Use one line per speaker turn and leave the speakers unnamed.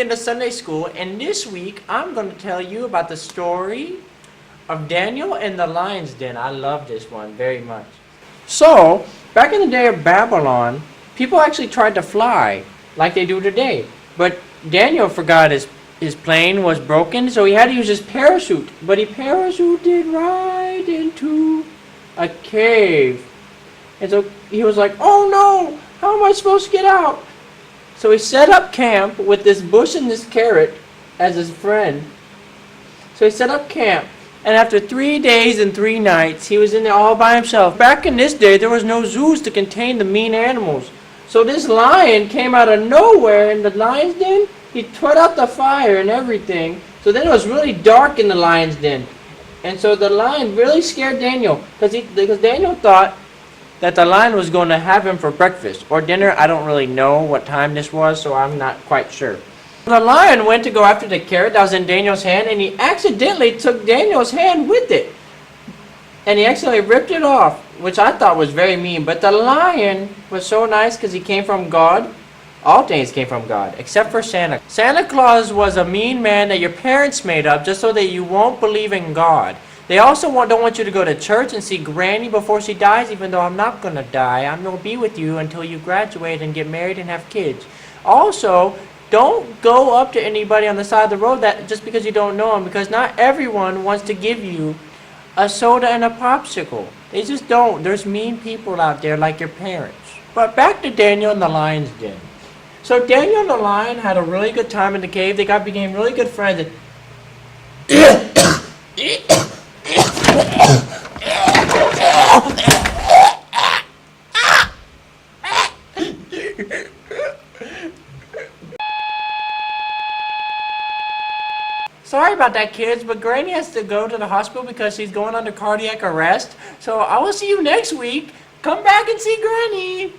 into Sunday school, and this week I'm going to tell you about the story of Daniel and the lion's den. I love this one very much. So, back in the day of Babylon, people actually tried to fly like they do today. But Daniel forgot his plane was broken, so he had to use his parachute. But he parachuted right into a cave. And so he was like, oh no, how am I supposed to get out? So he set up camp with this bush and this carrot as his friend. So he set up camp. And after 3 days and 3 nights, he was in there all by himself. Back in this day, there was no zoos to contain the mean animals. So this lion came out of nowhere in the lion's den. He put out the fire and everything. So then it was really dark in the lion's den. And so the lion really scared Daniel. Because Daniel thought that the lion was going to have him for breakfast or dinner. I don't really know what time this was, so I'm not quite sure. The lion went to go after the carrot that was in Daniel's hand, and he accidentally took Daniel's hand with it. And he accidentally ripped it off, which I thought was very mean. But the lion was so nice because he came from God. All things came from God, except for Santa. Santa Claus was a mean man that your parents made up just so that you won't believe in God. They also don't want you to go to church and see Granny before she dies, even though I'm not going to die. I'm going to be with you until you graduate and get married and have kids. Also, don't go up to anybody on the side of the road that just because you don't know them, because not everyone wants to give you a soda and a popsicle. They just don't. There's mean people out there like your parents. But back to Daniel and the lion's den. So Daniel and the lion had a really good time in the cave. They became really good friends. Sorry about that, kids, but Granny has to go to the hospital because she's going under cardiac arrest. So I will see you next week. Come back and see Granny.